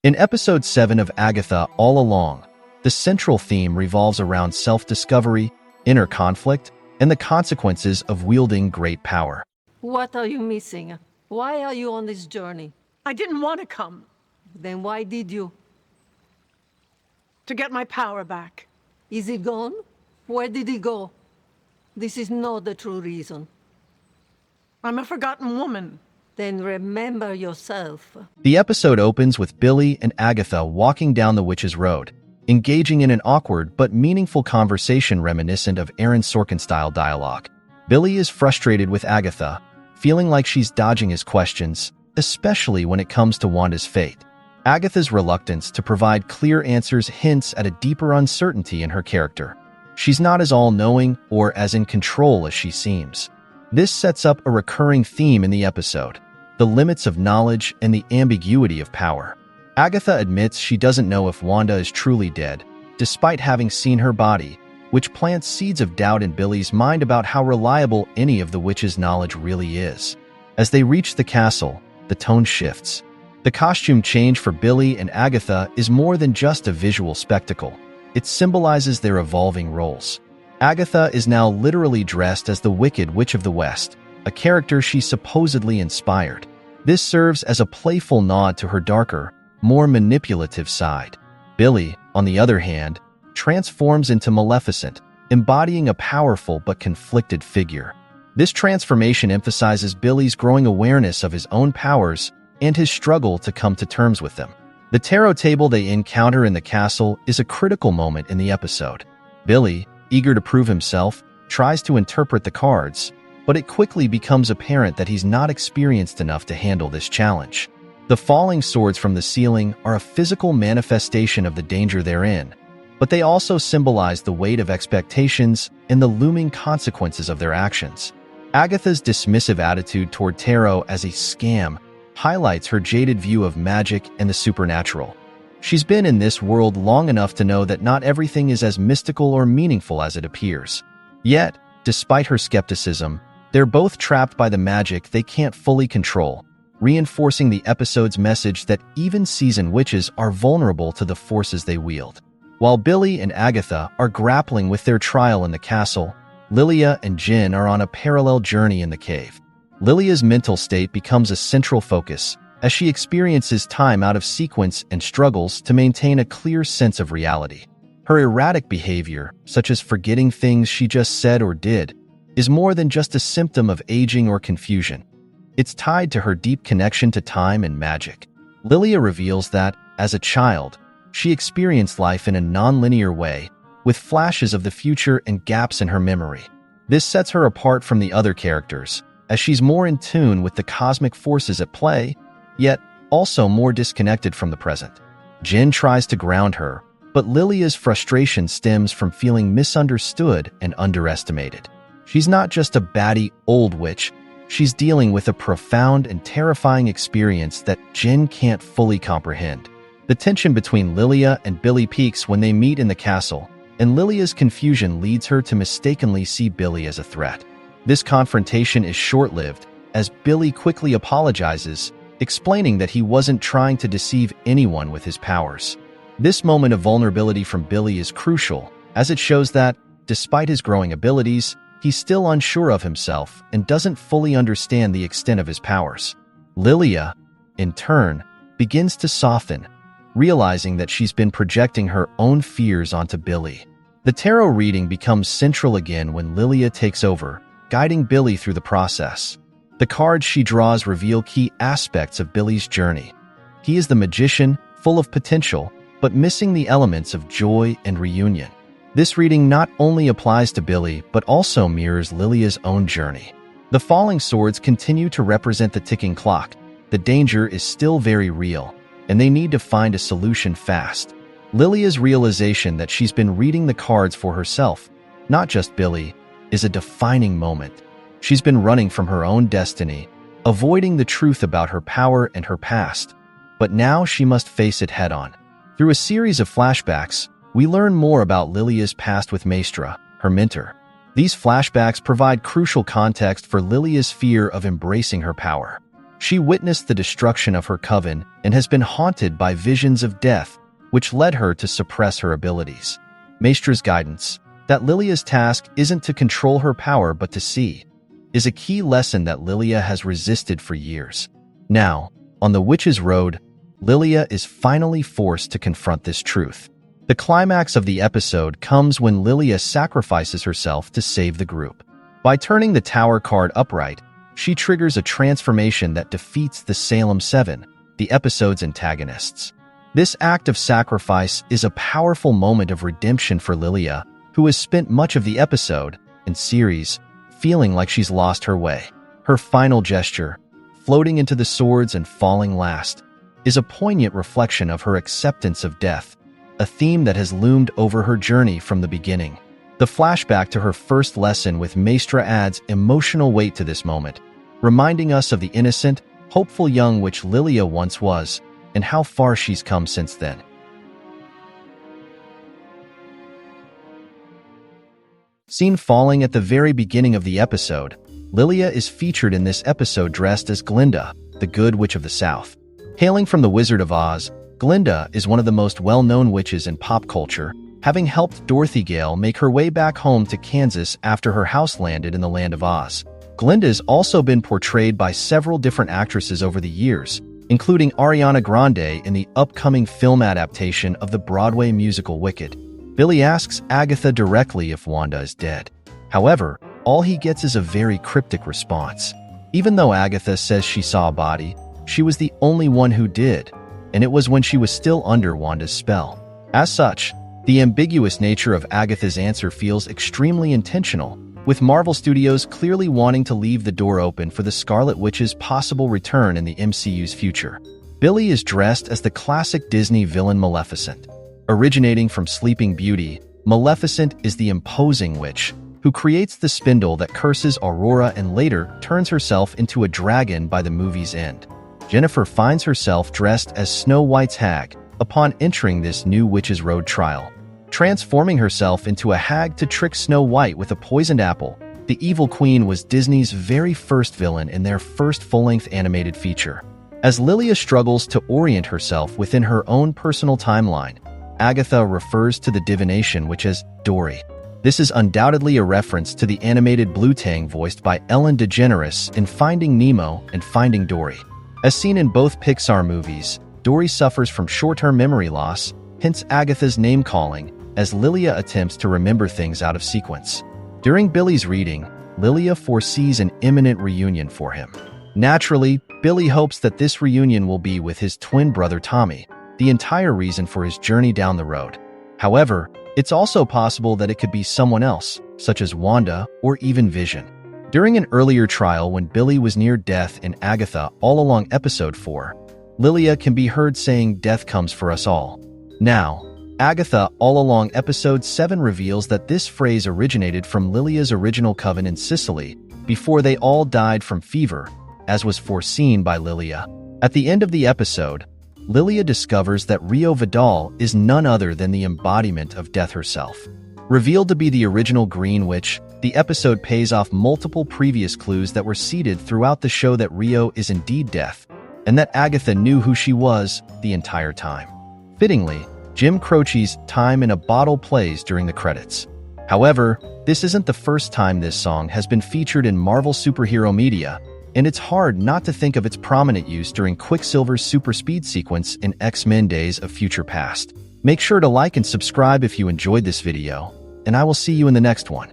In episode 7 of Agatha All Along, the central theme revolves around self-discovery, inner conflict, and the consequences of wielding great power. What are you missing? Why are you on this journey? I didn't want to come. Then why did you? To get my power back. Is it gone? Where did it go? This is not the true reason. I'm a forgotten woman. Then remember yourself. The episode opens with Billy and Agatha walking down the Witch's Road, engaging in an awkward but meaningful conversation reminiscent of Aaron Sorkin-style dialogue. Billy is frustrated with Agatha, feeling like she's dodging his questions, especially when it comes to Wanda's fate. Agatha's reluctance to provide clear answers hints at a deeper uncertainty in her character. She's not as all-knowing or as in control as she seems. This sets up a recurring theme in the episode: the limits of knowledge and the ambiguity of power. Agatha admits she doesn't know if Wanda is truly dead, despite having seen her body, which plants seeds of doubt in Billy's mind about how reliable any of the witch's knowledge really is. As they reach the castle, the tone shifts. The costume change for Billy and Agatha is more than just a visual spectacle. It symbolizes their evolving roles. Agatha is now literally dressed as the Wicked Witch of the West, a character she supposedly inspired. This serves as a playful nod to her darker, more manipulative side. Billy, on the other hand, transforms into Maleficent, embodying a powerful but conflicted figure. This transformation emphasizes Billy's growing awareness of his own powers and his struggle to come to terms with them. The tarot table they encounter in the castle is a critical moment in the episode. Billy, eager to prove himself, tries to interpret the cards, but it quickly becomes apparent that he's not experienced enough to handle this challenge. The falling swords from the ceiling are a physical manifestation of the danger they're in, but they also symbolize the weight of expectations and the looming consequences of their actions. Agatha's dismissive attitude toward tarot as a scam highlights her jaded view of magic and the supernatural. She's been in this world long enough to know that not everything is as mystical or meaningful as it appears. Yet, despite her skepticism, they're both trapped by the magic they can't fully control, reinforcing the episode's message that even seasoned witches are vulnerable to the forces they wield. While Billy and Agatha are grappling with their trial in the castle, Lilia and Jin are on a parallel journey in the cave. Lilia's mental state becomes a central focus as she experiences time out of sequence and struggles to maintain a clear sense of reality. Her erratic behavior, such as forgetting things she just said or did, is more than just a symptom of aging or confusion. It's tied to her deep connection to time and magic. Lilia reveals that, as a child, she experienced life in a non-linear way, with flashes of the future and gaps in her memory. This sets her apart from the other characters, as she's more in tune with the cosmic forces at play, yet also more disconnected from the present. Jin tries to ground her, but Lilia's frustration stems from feeling misunderstood and underestimated. She's not just a batty old witch, she's dealing with a profound and terrifying experience that Jin can't fully comprehend. The tension between Lilia and Billy peaks when they meet in the castle, and Lilia's confusion leads her to mistakenly see Billy as a threat. This confrontation is short-lived, as Billy quickly apologizes, explaining that he wasn't trying to deceive anyone with his powers. This moment of vulnerability from Billy is crucial, as it shows that, despite his growing abilities, he's still unsure of himself and doesn't fully understand the extent of his powers. Lilia, in turn, begins to soften, realizing that she's been projecting her own fears onto Billy. The tarot reading becomes central again when Lilia takes over, guiding Billy through the process. The cards she draws reveal key aspects of Billy's journey. He is the magician, full of potential, but missing the elements of joy and reunion. This reading not only applies to Billy, but also mirrors Lilia's own journey. The falling swords continue to represent the ticking clock. The danger is still very real, and they need to find a solution fast. Lilia's realization that she's been reading the cards for herself, not just Billy, is a defining moment. She's been running from her own destiny, avoiding the truth about her power and her past, but now she must face it head-on. Through a series of flashbacks, we learn more about Lilia's past with Maestra, her mentor. These flashbacks provide crucial context for Lilia's fear of embracing her power. She witnessed the destruction of her coven and has been haunted by visions of death, which led her to suppress her abilities. Maestra's guidance, that Lilia's task isn't to control her power but to see, is a key lesson that Lilia has resisted for years. Now, on the Witch's Road, Lilia is finally forced to confront this truth. The climax of the episode comes when Lilia sacrifices herself to save the group. By turning the Tower card upright, she triggers a transformation that defeats the Salem Seven, the episode's antagonists. This act of sacrifice is a powerful moment of redemption for Lilia, who has spent much of the episode and series feeling like she's lost her way. Her final gesture, floating into the swords and falling last, is a poignant reflection of her acceptance of death, a theme that has loomed over her journey from the beginning. The flashback to her first lesson with Maestra adds emotional weight to this moment, reminding us of the innocent, hopeful young witch Lilia once was, and how far she's come since then. Seen falling at the very beginning of the episode, Lilia is featured in this episode dressed as Glinda, the Good Witch of the South. Hailing from the Wizard of Oz, Glinda is one of the most well-known witches in pop culture, having helped Dorothy Gale make her way back home to Kansas after her house landed in the Land of Oz. Glinda has also been portrayed by several different actresses over the years, including Ariana Grande in the upcoming film adaptation of the Broadway musical Wicked. Billy asks Agatha directly if Wanda is dead. However, all he gets is a very cryptic response. Even though Agatha says she saw a body, she was the only one who did, and it was when she was still under Wanda's spell. As such, the ambiguous nature of Agatha's answer feels extremely intentional, with Marvel Studios clearly wanting to leave the door open for the Scarlet Witch's possible return in the MCU's future. Billy is dressed as the classic Disney villain Maleficent. Originating from Sleeping Beauty, Maleficent is the imposing witch who creates the spindle that curses Aurora and later turns herself into a dragon by the movie's end. Jennifer finds herself dressed as Snow White's hag upon entering this new Witch's Road trial, transforming herself into a hag to trick Snow White with a poisoned apple. The Evil Queen was Disney's very first villain in their first full-length animated feature. As Lilia struggles to orient herself within her own personal timeline, Agatha refers to the divination witch as Dory. This is undoubtedly a reference to the animated Blue Tang voiced by Ellen DeGeneres in Finding Nemo and Finding Dory. As seen in both Pixar movies, Dory suffers from short-term memory loss, hence Agatha's name-calling, as Lilia attempts to remember things out of sequence. During Billy's reading, Lilia foresees an imminent reunion for him. Naturally, Billy hopes that this reunion will be with his twin brother Tommy, the entire reason for his journey down the road. However, it's also possible that it could be someone else, such as Wanda or even Vision. During an earlier trial when Billy was near death in Agatha All Along Episode 4, Lilia can be heard saying death comes for us all. Now, Agatha All Along Episode 7 reveals that this phrase originated from Lilia's original coven in Sicily before they all died from fever, as was foreseen by Lilia. At the end of the episode, Lilia discovers that Rio Vidal is none other than the embodiment of death herself. Revealed to be the original Green Witch, the episode pays off multiple previous clues that were seeded throughout the show that Rio is indeed death, and that Agatha knew who she was the entire time. Fittingly, Jim Croce's Time in a Bottle plays during the credits. However, this isn't the first time this song has been featured in Marvel superhero media, and it's hard not to think of its prominent use during Quicksilver's super speed sequence in X-Men Days of Future Past. Make sure to like and subscribe if you enjoyed this video, and I will see you in the next one.